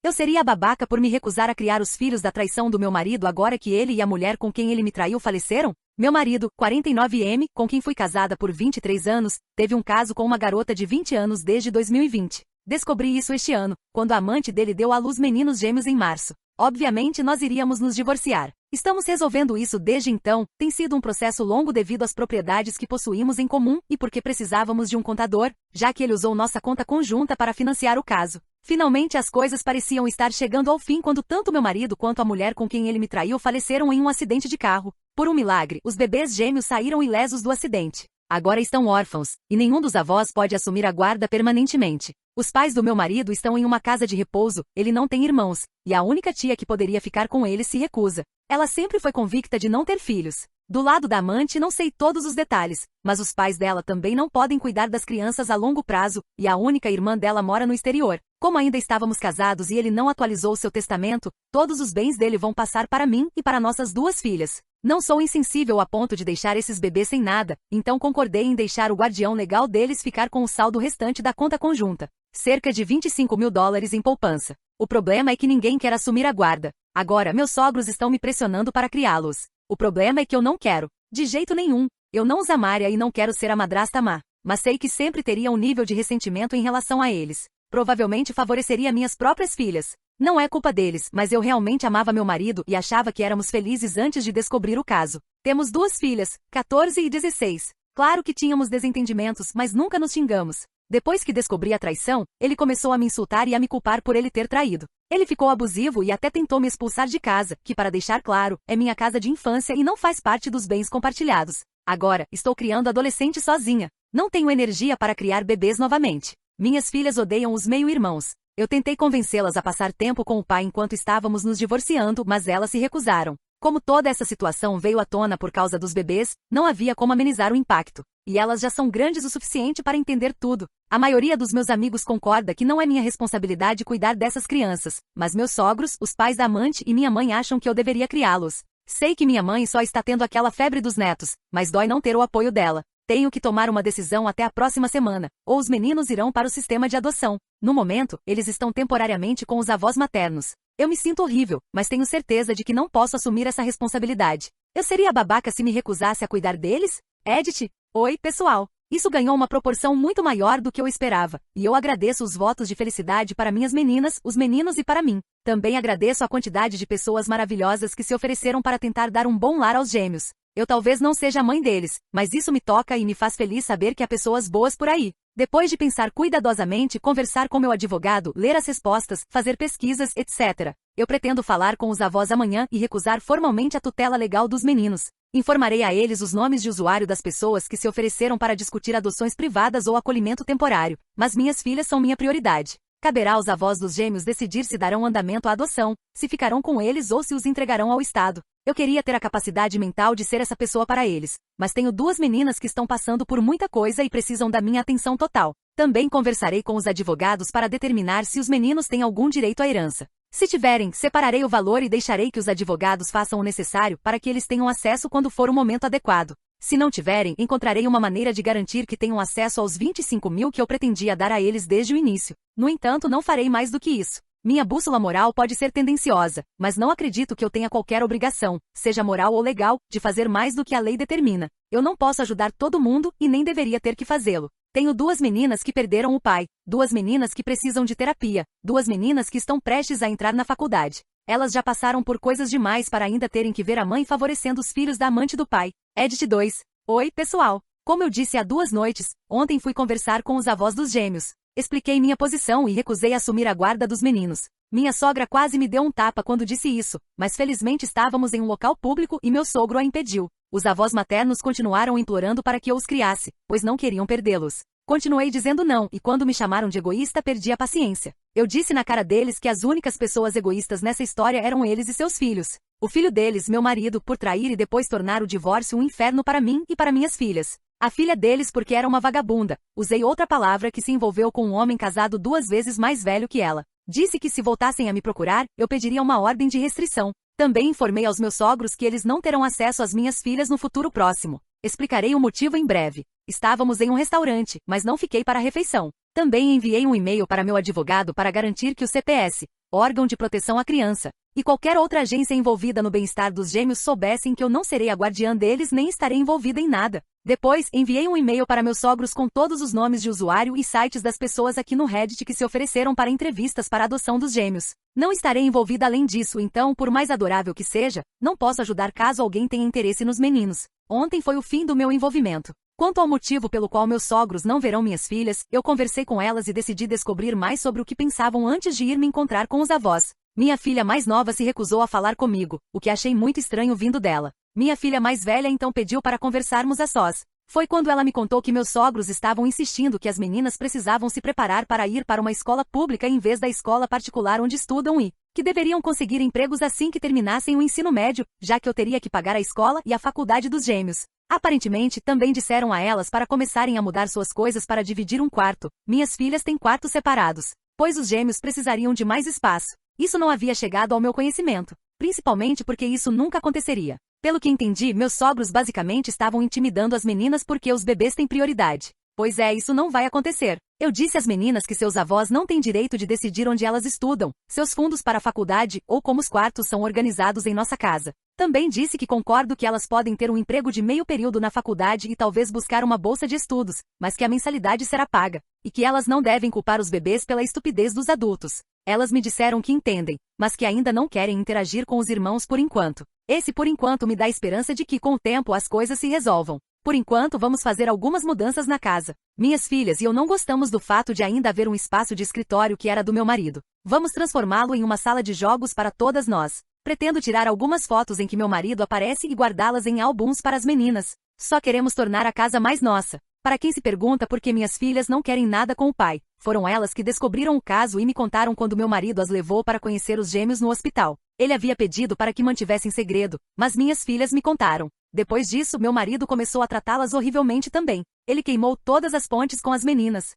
Eu seria a babaca por me recusar a criar os filhos da traição do meu marido agora que ele e a mulher com quem ele me traiu faleceram? Meu marido, 49M, com quem fui casada por 23 anos, teve um caso com uma garota de 20 anos desde 2020. Descobri isso este ano, quando a amante dele deu à luz meninos gêmeos em março. Obviamente nós iríamos nos divorciar. Estamos resolvendo isso desde então, tem sido um processo longo devido às propriedades que possuímos em comum e porque precisávamos de um contador, já que ele usou nossa conta conjunta para financiar o caso. Finalmente as coisas pareciam estar chegando ao fim quando tanto meu marido quanto a mulher com quem ele me traiu faleceram em um acidente de carro. Por um milagre, os bebês gêmeos saíram ilesos do acidente. Agora estão órfãos, e nenhum dos avós pode assumir a guarda permanentemente. Os pais do meu marido estão em uma casa de repouso, ele não tem irmãos, e a única tia que poderia ficar com ele se recusa. Ela sempre foi convicta de não ter filhos. Do lado da amante não sei todos os detalhes, mas os pais dela também não podem cuidar das crianças a longo prazo, e a única irmã dela mora no exterior. Como ainda estávamos casados e ele não atualizou seu testamento, todos os bens dele vão passar para mim e para nossas duas filhas. Não sou insensível a ponto de deixar esses bebês sem nada, então concordei em deixar o guardião legal deles ficar com o saldo restante da conta conjunta. Cerca de $25.000 em poupança. O problema é que ninguém quer assumir a guarda. Agora meus sogros estão me pressionando para criá-los. O problema é que eu não quero. De jeito nenhum. Eu não os amaria e não quero ser a madrasta má. Mas sei que sempre teria um nível de ressentimento em relação a eles. Provavelmente favoreceria minhas próprias filhas. Não é culpa deles, mas eu realmente amava meu marido e achava que éramos felizes antes de descobrir o caso. Temos duas filhas, 14 e 16. Claro que tínhamos desentendimentos, mas nunca nos xingamos. Depois que descobri a traição, ele começou a me insultar e a me culpar por ele ter traído. Ele ficou abusivo e até tentou me expulsar de casa, que para deixar claro, é minha casa de infância e não faz parte dos bens compartilhados. Agora, estou criando adolescente sozinha. Não tenho energia para criar bebês novamente. Minhas filhas odeiam os meio-irmãos. Eu tentei convencê-las a passar tempo com o pai enquanto estávamos nos divorciando, mas elas se recusaram. Como toda essa situação veio à tona por causa dos bebês, não havia como amenizar o impacto. E elas já são grandes o suficiente para entender tudo. A maioria dos meus amigos concorda que não é minha responsabilidade cuidar dessas crianças, mas meus sogros, os pais da amante e minha mãe acham que eu deveria criá-los. Sei que minha mãe só está tendo aquela febre dos netos, mas dói não ter o apoio dela. Tenho que tomar uma decisão até a próxima semana, ou os meninos irão para o sistema de adoção. No momento, eles estão temporariamente com os avós maternos. Eu me sinto horrível, mas tenho certeza de que não posso assumir essa responsabilidade. Eu seria babaca se me recusasse a cuidar deles? Edith? Oi, pessoal. Isso ganhou uma proporção muito maior do que eu esperava, e eu agradeço os votos de felicidade para minhas meninas, os meninos e para mim. Também agradeço a quantidade de pessoas maravilhosas que se ofereceram para tentar dar um bom lar aos gêmeos. Eu talvez não seja a mãe deles, mas isso me toca e me faz feliz saber que há pessoas boas por aí. Depois de pensar cuidadosamente, conversar com meu advogado, ler as respostas, fazer pesquisas, etc. Eu pretendo falar com os avós amanhã e recusar formalmente a tutela legal dos meninos. Informarei a eles os nomes de usuário das pessoas que se ofereceram para discutir adoções privadas ou acolhimento temporário, mas minhas filhas são minha prioridade. Caberá aos avós dos gêmeos decidir se darão andamento à adoção, se ficarão com eles ou se os entregarão ao Estado. Eu queria ter a capacidade mental de ser essa pessoa para eles, mas tenho duas meninas que estão passando por muita coisa e precisam da minha atenção total. Também conversarei com os advogados para determinar se os meninos têm algum direito à herança. Se tiverem, separarei o valor e deixarei que os advogados façam o necessário para que eles tenham acesso quando for o momento adequado. Se não tiverem, encontrarei uma maneira de garantir que tenham acesso aos 25 mil que eu pretendia dar a eles desde o início. No entanto, não farei mais do que isso. Minha bússola moral pode ser tendenciosa, mas não acredito que eu tenha qualquer obrigação, seja moral ou legal, de fazer mais do que a lei determina. Eu não posso ajudar todo mundo e nem deveria ter que fazê-lo. Tenho duas meninas que perderam o pai, duas meninas que precisam de terapia, duas meninas que estão prestes a entrar na faculdade. Elas já passaram por coisas demais para ainda terem que ver a mãe favorecendo os filhos da amante do pai. Edith 2. Oi, pessoal. Como eu disse há 2 noites, ontem fui conversar com os avós dos gêmeos. Expliquei minha posição e recusei assumir a guarda dos meninos. Minha sogra quase me deu um tapa quando disse isso, mas felizmente estávamos em um local público e meu sogro a impediu. Os avós maternos continuaram implorando para que eu os criasse, pois não queriam perdê-los. Continuei dizendo não, e quando me chamaram de egoísta perdi a paciência. Eu disse na cara deles que as únicas pessoas egoístas nessa história eram eles e seus filhos. O filho deles, meu marido, por trair e depois tornar o divórcio um inferno para mim e para minhas filhas. A filha deles porque era uma vagabunda. Usei outra palavra que se envolveu com um homem casado 2 vezes mais velho que ela. Disse que se voltassem a me procurar, eu pediria uma ordem de restrição. Também informei aos meus sogros que eles não terão acesso às minhas filhas no futuro próximo. Explicarei o motivo em breve. Estávamos em um restaurante, mas não fiquei para a refeição. Também enviei um e-mail para meu advogado para garantir que o CPS, órgão de proteção à criança, e qualquer outra agência envolvida no bem-estar dos gêmeos soubessem que eu não serei a guardiã deles nem estarei envolvida em nada. Depois, enviei um e-mail para meus sogros com todos os nomes de usuário e sites das pessoas aqui no Reddit que se ofereceram para entrevistas para a adoção dos gêmeos. Não estarei envolvida além disso, então, por mais adorável que seja, não posso ajudar caso alguém tenha interesse nos meninos. Ontem foi o fim do meu envolvimento. Quanto ao motivo pelo qual meus sogros não verão minhas filhas, eu conversei com elas e decidi descobrir mais sobre o que pensavam antes de ir me encontrar com os avós. Minha filha mais nova se recusou a falar comigo, o que achei muito estranho vindo dela. Minha filha mais velha então pediu para conversarmos a sós. Foi quando ela me contou que meus sogros estavam insistindo que as meninas precisavam se preparar para ir para uma escola pública em vez da escola particular onde estudam e que deveriam conseguir empregos assim que terminassem o ensino médio, já que eu teria que pagar a escola e a faculdade dos gêmeos. Aparentemente, também disseram a elas para começarem a mudar suas coisas para dividir um quarto. Minhas filhas têm quartos separados, pois os gêmeos precisariam de mais espaço. Isso não havia chegado ao meu conhecimento, principalmente porque isso nunca aconteceria. Pelo que entendi, meus sogros basicamente estavam intimidando as meninas porque os bebês têm prioridade. Pois é, isso não vai acontecer. Eu disse às meninas que seus avós não têm direito de decidir onde elas estudam, seus fundos para a faculdade ou como os quartos são organizados em nossa casa. Também disse que concordo que elas podem ter um emprego de meio período na faculdade e talvez buscar uma bolsa de estudos, mas que a mensalidade será paga, e que elas não devem culpar os bebês pela estupidez dos adultos. Elas me disseram que entendem, mas que ainda não querem interagir com os irmãos por enquanto. Esse por enquanto me dá esperança de que com o tempo as coisas se resolvam. Por enquanto vamos fazer algumas mudanças na casa. Minhas filhas e eu não gostamos do fato de ainda haver um espaço de escritório que era do meu marido. Vamos transformá-lo em uma sala de jogos para todas nós. Pretendo tirar algumas fotos em que meu marido aparece e guardá-las em álbuns para as meninas. Só queremos tornar a casa mais nossa. Para quem se pergunta por que minhas filhas não querem nada com o pai, foram elas que descobriram o caso e me contaram quando meu marido as levou para conhecer os gêmeos no hospital. Ele havia pedido para que mantivessem segredo, mas minhas filhas me contaram. Depois disso, meu marido começou a tratá-las horrivelmente também. Ele queimou todas as pontes com as meninas.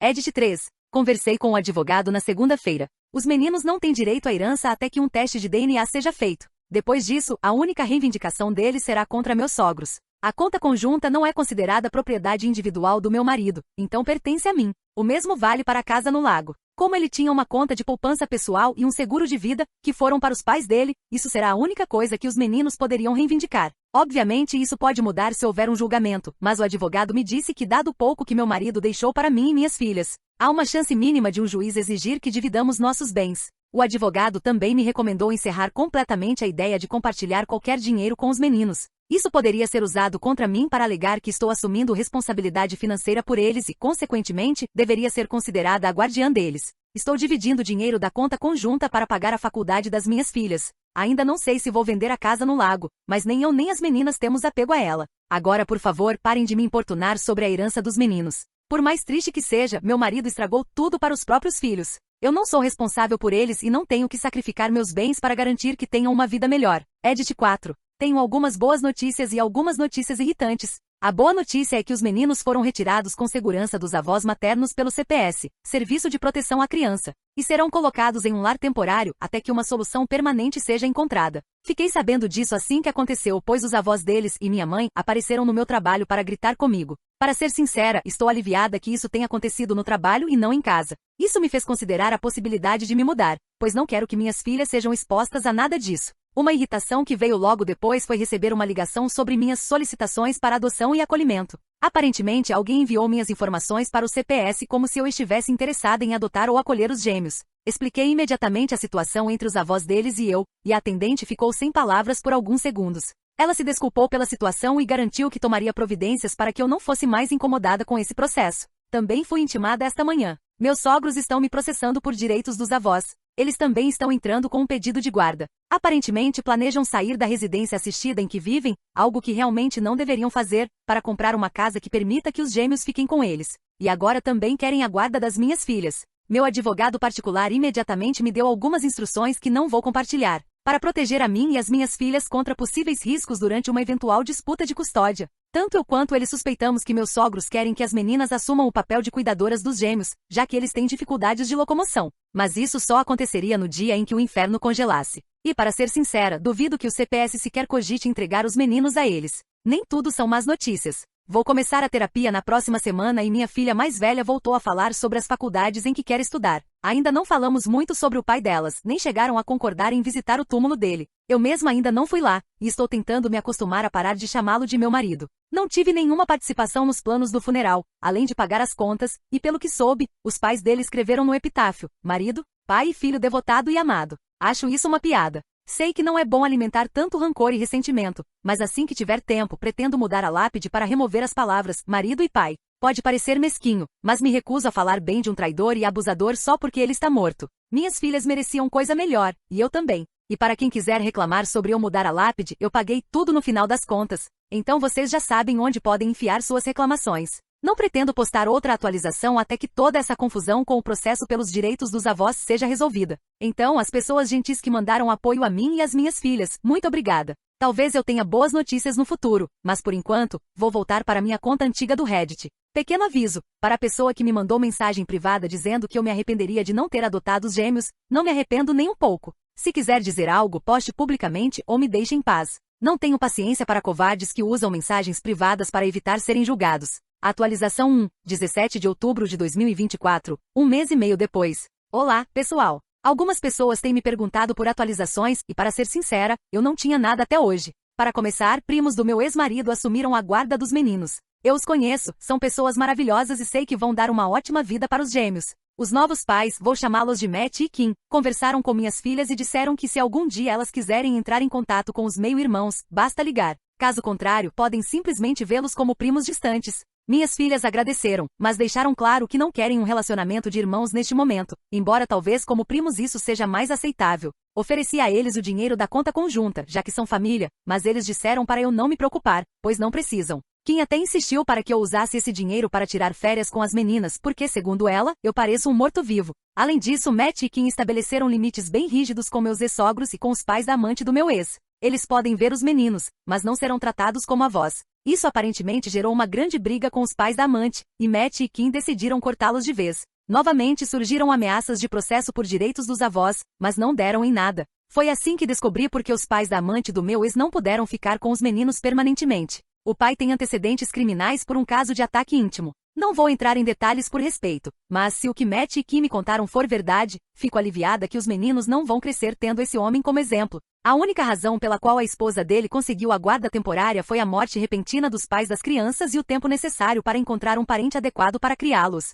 Edit 3. Conversei com o advogado na segunda-feira. Os meninos não têm direito à herança até que um teste de DNA seja feito. Depois disso, a única reivindicação deles será contra meus sogros. A conta conjunta não é considerada propriedade individual do meu marido, então pertence a mim. O mesmo vale para a casa no lago. Como ele tinha uma conta de poupança pessoal e um seguro de vida, que foram para os pais dele, isso será a única coisa que os meninos poderiam reivindicar. Obviamente isso pode mudar se houver um julgamento, mas o advogado me disse que dado o pouco que meu marido deixou para mim e minhas filhas, há uma chance mínima de um juiz exigir que dividamos nossos bens. O advogado também me recomendou encerrar completamente a ideia de compartilhar qualquer dinheiro com os meninos. Isso poderia ser usado contra mim para alegar que estou assumindo responsabilidade financeira por eles e, consequentemente, deveria ser considerada a guardiã deles. Estou dividindo dinheiro da conta conjunta para pagar a faculdade das minhas filhas. Ainda não sei se vou vender a casa no lago, mas nem eu nem as meninas temos apego a ela. Agora, por favor, parem de me importunar sobre a herança dos meninos. Por mais triste que seja, meu marido estragou tudo para os próprios filhos. Eu não sou responsável por eles e não tenho que sacrificar meus bens para garantir que tenham uma vida melhor. Edit 4. Tenho algumas boas notícias e algumas notícias irritantes. A boa notícia é que os meninos foram retirados com segurança dos avós maternos pelo CPS, Serviço de Proteção à Criança, e serão colocados em um lar temporário até que uma solução permanente seja encontrada. Fiquei sabendo disso assim que aconteceu, pois os avós deles e minha mãe apareceram no meu trabalho para gritar comigo. Para ser sincera, estou aliviada que isso tenha acontecido no trabalho e não em casa. Isso me fez considerar a possibilidade de me mudar, pois não quero que minhas filhas sejam expostas a nada disso. Uma irritação que veio logo depois foi receber uma ligação sobre minhas solicitações para adoção e acolhimento. Aparentemente, alguém enviou minhas informações para o CPS como se eu estivesse interessada em adotar ou acolher os gêmeos. Expliquei imediatamente a situação entre os avós deles e eu, e a atendente ficou sem palavras por alguns segundos. Ela se desculpou pela situação e garantiu que tomaria providências para que eu não fosse mais incomodada com esse processo. Também fui intimada esta manhã. Meus sogros estão me processando por direitos dos avós. Eles também estão entrando com um pedido de guarda. Aparentemente planejam sair da residência assistida em que vivem, algo que realmente não deveriam fazer, para comprar uma casa que permita que os gêmeos fiquem com eles. E agora também querem a guarda das minhas filhas. Meu advogado particular imediatamente me deu algumas instruções que não vou compartilhar, para proteger a mim e as minhas filhas contra possíveis riscos durante uma eventual disputa de custódia. Tanto eu quanto ele suspeitamos que meus sogros querem que as meninas assumam o papel de cuidadoras dos gêmeos, já que eles têm dificuldades de locomoção. Mas isso só aconteceria no dia em que o inferno congelasse. E para ser sincera, duvido que o CPS sequer cogite entregar os meninos a eles. Nem tudo são más notícias. Vou começar a terapia na próxima semana e minha filha mais velha voltou a falar sobre as faculdades em que quer estudar. Ainda não falamos muito sobre o pai delas, nem chegaram a concordar em visitar o túmulo dele. Eu mesma ainda não fui lá, e estou tentando me acostumar a parar de chamá-lo de meu marido. Não tive nenhuma participação nos planos do funeral, além de pagar as contas, e pelo que soube, os pais dele escreveram no epitáfio: marido, pai e filho devotado e amado. Acho isso uma piada. Sei que não é bom alimentar tanto rancor e ressentimento, mas assim que tiver tempo pretendo mudar a lápide para remover as palavras marido e pai. Pode parecer mesquinho, mas me recuso a falar bem de um traidor e abusador só porque ele está morto. Minhas filhas mereciam coisa melhor, e eu também. E para quem quiser reclamar sobre eu mudar a lápide, eu paguei tudo no final das contas. Então vocês já sabem onde podem enfiar suas reclamações. Não pretendo postar outra atualização até que toda essa confusão com o processo pelos direitos dos avós seja resolvida. Então, as pessoas gentis que mandaram apoio a mim e às minhas filhas, muito obrigada. Talvez eu tenha boas notícias no futuro, mas por enquanto, vou voltar para minha conta antiga do Reddit. Pequeno aviso, para a pessoa que me mandou mensagem privada dizendo que eu me arrependeria de não ter adotado os gêmeos, não me arrependo nem um pouco. Se quiser dizer algo, poste publicamente ou me deixe em paz. Não tenho paciência para covardes que usam mensagens privadas para evitar serem julgados. Atualização 1, 17 de outubro de 2024, um mês e meio depois. Olá, pessoal! Algumas pessoas têm me perguntado por atualizações e, para ser sincera, eu não tinha nada até hoje. Para começar, primos do meu ex-marido assumiram a guarda dos meninos. Eu os conheço, são pessoas maravilhosas e sei que vão dar uma ótima vida para os gêmeos. Os novos pais, vou chamá-los de Matt e Kim, conversaram com minhas filhas e disseram que se algum dia elas quiserem entrar em contato com os meio-irmãos, basta ligar. Caso contrário, podem simplesmente vê-los como primos distantes. Minhas filhas agradeceram, mas deixaram claro que não querem um relacionamento de irmãos neste momento, embora talvez como primos isso seja mais aceitável. Ofereci a eles o dinheiro da conta conjunta, já que são família, mas eles disseram para eu não me preocupar, pois não precisam. Kim até insistiu para que eu usasse esse dinheiro para tirar férias com as meninas porque, segundo ela, eu pareço um morto-vivo. Além disso, Matt e Kim estabeleceram limites bem rígidos com meus ex-sogros e com os pais da amante do meu ex. Eles podem ver os meninos, mas não serão tratados como avós. Isso aparentemente gerou uma grande briga com os pais da amante, e Matt e Kim decidiram cortá-los de vez. Novamente surgiram ameaças de processo por direitos dos avós, mas não deram em nada. Foi assim que descobri porque os pais da amante do meu ex não puderam ficar com os meninos permanentemente. O pai tem antecedentes criminais por um caso de ataque íntimo. Não vou entrar em detalhes por respeito, mas se o que Matt e Kim me contaram for verdade, fico aliviada que os meninos não vão crescer tendo esse homem como exemplo. A única razão pela qual a esposa dele conseguiu a guarda temporária foi a morte repentina dos pais das crianças e o tempo necessário para encontrar um parente adequado para criá-los.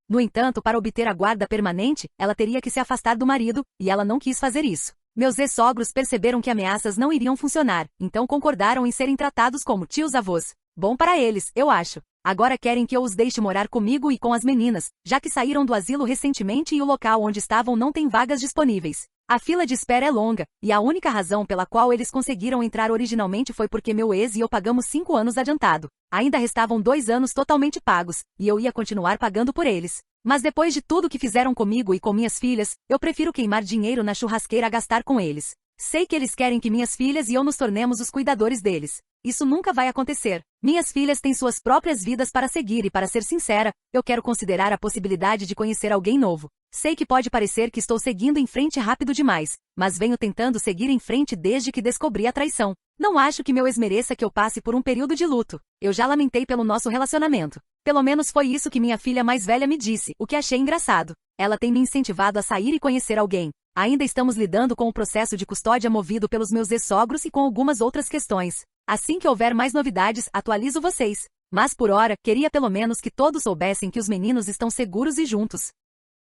No entanto, para obter a guarda permanente, ela teria que se afastar do marido, e ela não quis fazer isso. Meus ex-sogros perceberam que ameaças não iriam funcionar, então concordaram em serem tratados como tios-avós. Bom para eles, eu acho. Agora querem que eu os deixe morar comigo e com as meninas, já que saíram do asilo recentemente e o local onde estavam não tem vagas disponíveis. A fila de espera é longa, e a única razão pela qual eles conseguiram entrar originalmente foi porque meu ex e eu pagamos 5 anos adiantado. Ainda restavam 2 anos totalmente pagos, e eu ia continuar pagando por eles. Mas depois de tudo que fizeram comigo e com minhas filhas, eu prefiro queimar dinheiro na churrasqueira a gastar com eles. Sei que eles querem que minhas filhas e eu nos tornemos os cuidadores deles. Isso nunca vai acontecer. Minhas filhas têm suas próprias vidas para seguir e, para ser sincera, eu quero considerar a possibilidade de conhecer alguém novo. Sei que pode parecer que estou seguindo em frente rápido demais, mas venho tentando seguir em frente desde que descobri a traição. Não acho que meu ex mereça que eu passe por um período de luto. Eu já lamentei pelo nosso relacionamento. Pelo menos foi isso que minha filha mais velha me disse, o que achei engraçado. Ela tem me incentivado a sair e conhecer alguém. Ainda estamos lidando com o processo de custódia movido pelos meus ex-sogros e com algumas outras questões. Assim que houver mais novidades, atualizo vocês. Mas por hora, queria pelo menos que todos soubessem que os meninos estão seguros e juntos.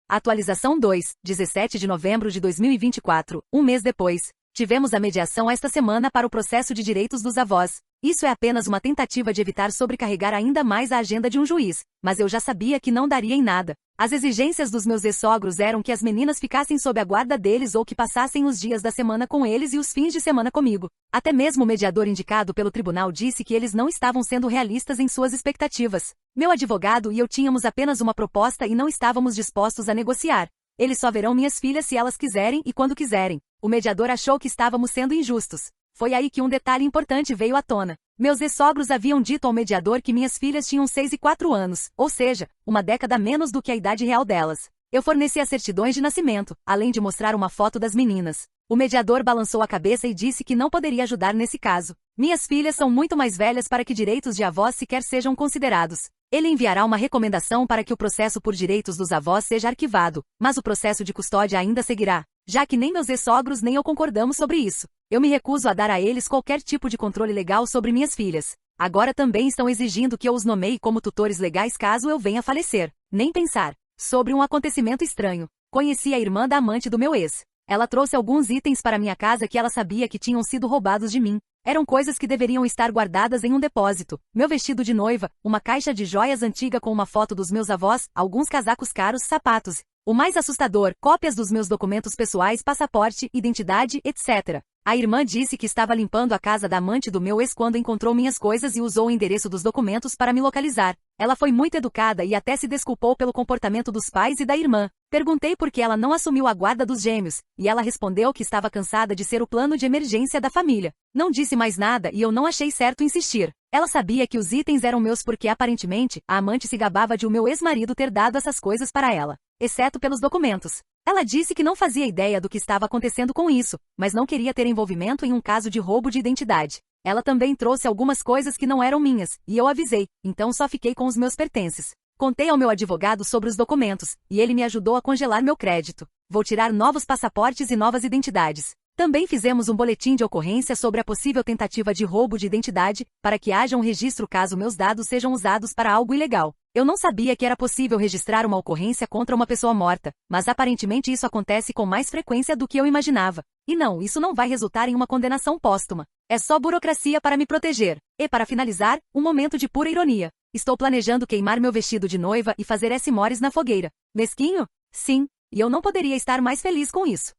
Atualização 2, 17 de novembro de 2024, um mês depois. Tivemos a mediação esta semana para o processo de direitos dos avós. Isso é apenas uma tentativa de evitar sobrecarregar ainda mais a agenda de um juiz, mas eu já sabia que não daria em nada. As exigências dos meus ex-sogros eram que as meninas ficassem sob a guarda deles ou que passassem os dias da semana com eles e os fins de semana comigo. Até mesmo o mediador indicado pelo tribunal disse que eles não estavam sendo realistas em suas expectativas. Meu advogado e eu tínhamos apenas uma proposta e não estávamos dispostos a negociar. Eles só verão minhas filhas se elas quiserem e quando quiserem. O mediador achou que estávamos sendo injustos. Foi aí que um detalhe importante veio à tona. Meus ex-sogros haviam dito ao mediador que minhas filhas tinham 6 e 4 anos, ou seja, uma década menos do que a idade real delas. Eu forneci as certidões de nascimento, além de mostrar uma foto das meninas. O mediador balançou a cabeça e disse que não poderia ajudar nesse caso. Minhas filhas são muito mais velhas para que direitos de avós sequer sejam considerados. Ele enviará uma recomendação para que o processo por direitos dos avós seja arquivado, mas o processo de custódia ainda seguirá, já que nem meus ex-sogros nem eu concordamos sobre isso. Eu me recuso a dar a eles qualquer tipo de controle legal sobre minhas filhas. Agora também estão exigindo que eu os nomeie como tutores legais caso eu venha a falecer. Nem pensar. Sobre um acontecimento estranho. Conheci a irmã da amante do meu ex. Ela trouxe alguns itens para minha casa que ela sabia que tinham sido roubados de mim. Eram coisas que deveriam estar guardadas em um depósito. Meu vestido de noiva, uma caixa de joias antiga com uma foto dos meus avós, alguns casacos caros, sapatos. O mais assustador, cópias dos meus documentos pessoais, passaporte, identidade, etc. A irmã disse que estava limpando a casa da amante do meu ex quando encontrou minhas coisas e usou o endereço dos documentos para me localizar. Ela foi muito educada e até se desculpou pelo comportamento dos pais e da irmã. Perguntei por que ela não assumiu a guarda dos gêmeos, e ela respondeu que estava cansada de ser o plano de emergência da família. Não disse mais nada e eu não achei certo insistir. Ela sabia que os itens eram meus porque aparentemente a amante se gabava de o meu ex-marido ter dado essas coisas para ela, exceto pelos documentos. Ela disse que não fazia ideia do que estava acontecendo com isso, mas não queria ter envolvimento em um caso de roubo de identidade. Ela também trouxe algumas coisas que não eram minhas, e eu avisei, então só fiquei com os meus pertences. Contei ao meu advogado sobre os documentos, e ele me ajudou a congelar meu crédito. Vou tirar novos passaportes e novas identidades. Também fizemos um boletim de ocorrência sobre a possível tentativa de roubo de identidade, para que haja um registro caso meus dados sejam usados para algo ilegal. Eu não sabia que era possível registrar uma ocorrência contra uma pessoa morta, mas aparentemente isso acontece com mais frequência do que eu imaginava. E não, isso não vai resultar em uma condenação póstuma. É só burocracia para me proteger. E para finalizar, um momento de pura ironia. Estou planejando queimar meu vestido de noiva e fazer S-mores na fogueira. Mesquinho? Sim, e eu não poderia estar mais feliz com isso.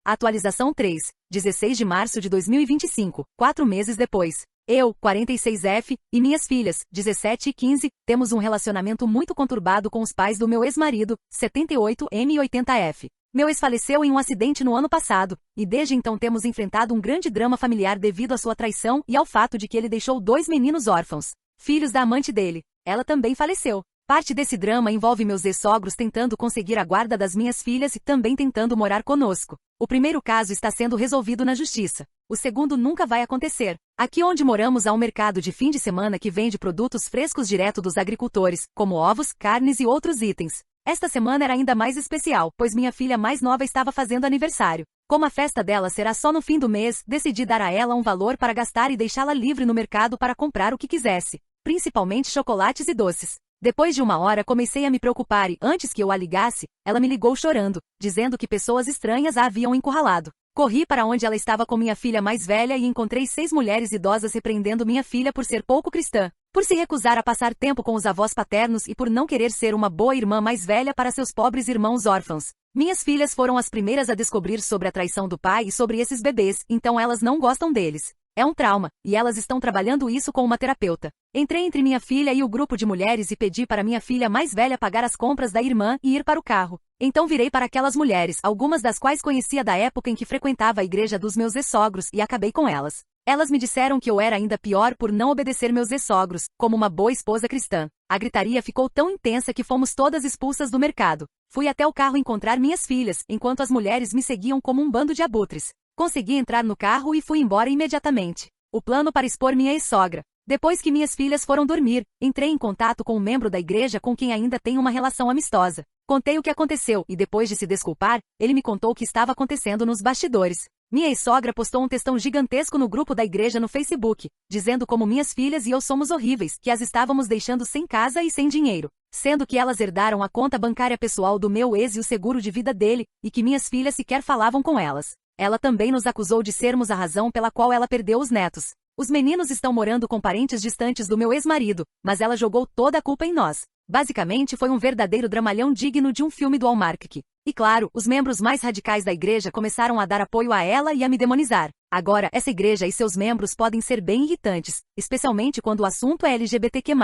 Atualização 3, 16 de março de 2025, 4 meses depois. Eu, 46F, e minhas filhas, 17 e 15, temos um relacionamento muito conturbado com os pais do meu ex-marido, 78M e 80F. Meu ex faleceu em um acidente no ano passado, e desde então temos enfrentado um grande drama familiar devido à sua traição e ao fato de que ele deixou 2 meninos órfãos, filhos da amante dele. Ela também faleceu. Parte desse drama envolve meus ex-sogros tentando conseguir a guarda das minhas filhas e também tentando morar conosco. O primeiro caso está sendo resolvido na justiça. O segundo nunca vai acontecer. Aqui onde moramos há um mercado de fim de semana que vende produtos frescos direto dos agricultores, como ovos, carnes e outros itens. Esta semana era ainda mais especial, pois minha filha mais nova estava fazendo aniversário. Como a festa dela será só no fim do mês, decidi dar a ela um valor para gastar e deixá-la livre no mercado para comprar o que quisesse, principalmente chocolates e doces. Depois de 1 hora comecei a me preocupar e, antes que eu a ligasse, ela me ligou chorando, dizendo que pessoas estranhas a haviam encurralado. Corri para onde ela estava com minha filha mais velha e encontrei 6 mulheres idosas repreendendo minha filha por ser pouco cristã, por se recusar a passar tempo com os avós paternos e por não querer ser uma boa irmã mais velha para seus pobres irmãos órfãos. Minhas filhas foram as primeiras a descobrir sobre a traição do pai e sobre esses bebês, então elas não gostam deles. É um trauma, e elas estão trabalhando isso com uma terapeuta. Entrei entre minha filha e o grupo de mulheres e pedi para minha filha mais velha pagar as compras da irmã e ir para o carro. Então virei para aquelas mulheres, algumas das quais conhecia da época em que frequentava a igreja dos meus ex-sogros, e acabei com elas. Elas me disseram que eu era ainda pior por não obedecer meus ex-sogros, como uma boa esposa cristã. A gritaria ficou tão intensa que fomos todas expulsas do mercado. Fui até o carro encontrar minhas filhas, enquanto as mulheres me seguiam como um bando de abutres. Consegui entrar no carro e fui embora imediatamente. O plano para expor minha ex-sogra. Depois que minhas filhas foram dormir, entrei em contato com um membro da igreja com quem ainda tenho uma relação amistosa. Contei o que aconteceu e depois de se desculpar, ele me contou o que estava acontecendo nos bastidores. Minha ex-sogra postou um textão gigantesco no grupo da igreja no Facebook, dizendo como minhas filhas e eu somos horríveis, que as estávamos deixando sem casa e sem dinheiro, sendo que elas herdaram a conta bancária pessoal do meu ex e o seguro de vida dele, e que minhas filhas sequer falavam com elas. Ela também nos acusou de sermos a razão pela qual ela perdeu os netos. Os meninos estão morando com parentes distantes do meu ex-marido, mas ela jogou toda a culpa em nós. Basicamente foi um verdadeiro dramalhão digno de um filme do Hallmark. E claro, os membros mais radicais da igreja começaram a dar apoio a ela e a me demonizar. Agora, essa igreja e seus membros podem ser bem irritantes, especialmente quando o assunto é LGBTQ+,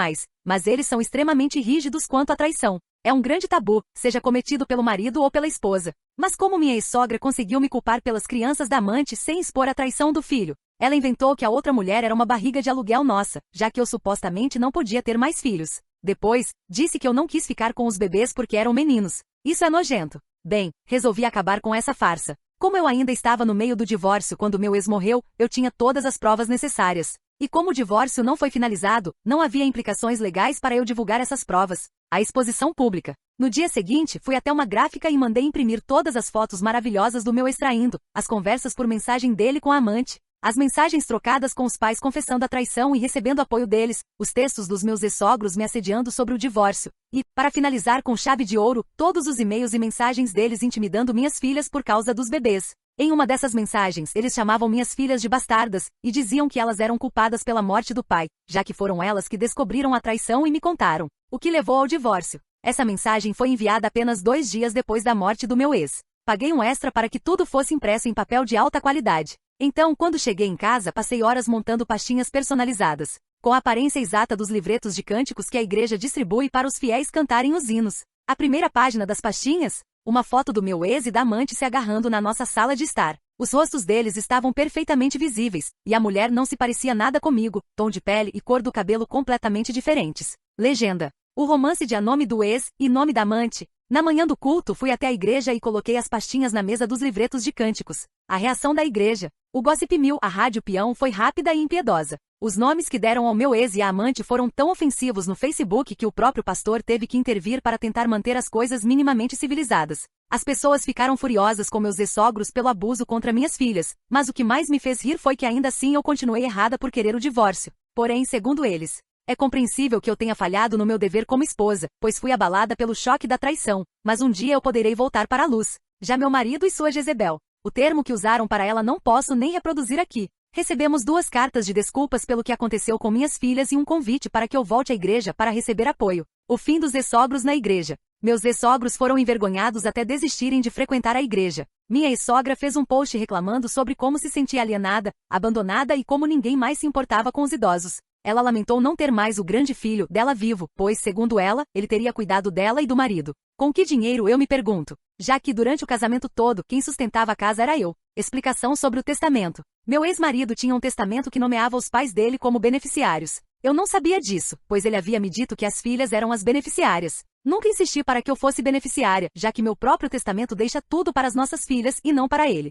mas eles são extremamente rígidos quanto à traição. É um grande tabu, seja cometido pelo marido ou pela esposa. Mas como minha ex-sogra conseguiu me culpar pelas crianças da amante sem expor a traição do filho? Ela inventou que a outra mulher era uma barriga de aluguel nossa, já que eu supostamente não podia ter mais filhos. Depois, disse que eu não quis ficar com os bebês porque eram meninos. Isso é nojento. Bem, resolvi acabar com essa farsa. Como eu ainda estava no meio do divórcio quando meu ex morreu, eu tinha todas as provas necessárias. E como o divórcio não foi finalizado, não havia implicações legais para eu divulgar essas provas. A exposição pública. No dia seguinte, fui até uma gráfica e mandei imprimir todas as fotos maravilhosas do meu extraindo, as conversas por mensagem dele com a amante, as mensagens trocadas com os pais confessando a traição e recebendo apoio deles, os textos dos meus ex-sogros me assediando sobre o divórcio, e, para finalizar com chave de ouro, todos os e-mails e mensagens deles intimidando minhas filhas por causa dos bebês. Em uma dessas mensagens, eles chamavam minhas filhas de bastardas, e diziam que elas eram culpadas pela morte do pai, já que foram elas que descobriram a traição e me contaram, o que levou ao divórcio. Essa mensagem foi enviada apenas 2 dias depois da morte do meu ex. Paguei um extra para que tudo fosse impresso em papel de alta qualidade. Então, quando cheguei em casa, passei horas montando pastinhas personalizadas, com a aparência exata dos livretos de cânticos que a igreja distribui para os fiéis cantarem os hinos. A primeira página das pastinhas? Uma foto do meu ex e da amante se agarrando na nossa sala de estar. Os rostos deles estavam perfeitamente visíveis, e a mulher não se parecia nada comigo, tom de pele e cor do cabelo completamente diferentes. Legenda. O romance de A Nome do Ex e Nome da Amante. Na manhã do culto fui até a igreja e coloquei as pastinhas na mesa dos livretos de cânticos. A reação da igreja. O Gossip Mill, a Rádio Peão, foi rápida e impiedosa. Os nomes que deram ao meu ex e à amante foram tão ofensivos no Facebook que o próprio pastor teve que intervir para tentar manter as coisas minimamente civilizadas. As pessoas ficaram furiosas com meus ex-sogros pelo abuso contra minhas filhas, mas o que mais me fez rir foi que ainda assim eu continuei errada por querer o divórcio. Porém, segundo eles, é compreensível que eu tenha falhado no meu dever como esposa, pois fui abalada pelo choque da traição, mas um dia eu poderei voltar para a luz. Já meu marido e sua Jezebel. O termo que usaram para ela não posso nem reproduzir aqui. Recebemos 2 cartas de desculpas pelo que aconteceu com minhas filhas e um convite para que eu volte à igreja para receber apoio. O fim dos ex-sogros na igreja. Meus ex-sogros foram envergonhados até desistirem de frequentar a igreja. Minha ex-sogra fez um post reclamando sobre como se sentia alienada, abandonada e como ninguém mais se importava com os idosos. Ela lamentou não ter mais o grande filho dela vivo, pois, segundo ela, ele teria cuidado dela e do marido. Com que dinheiro, eu me pergunto? Já que durante o casamento todo, quem sustentava a casa era eu. Explicação sobre o testamento. Meu ex-marido tinha um testamento que nomeava os pais dele como beneficiários. Eu não sabia disso, pois ele havia me dito que as filhas eram as beneficiárias. Nunca insisti para que eu fosse beneficiária, já que meu próprio testamento deixa tudo para as nossas filhas e não para ele.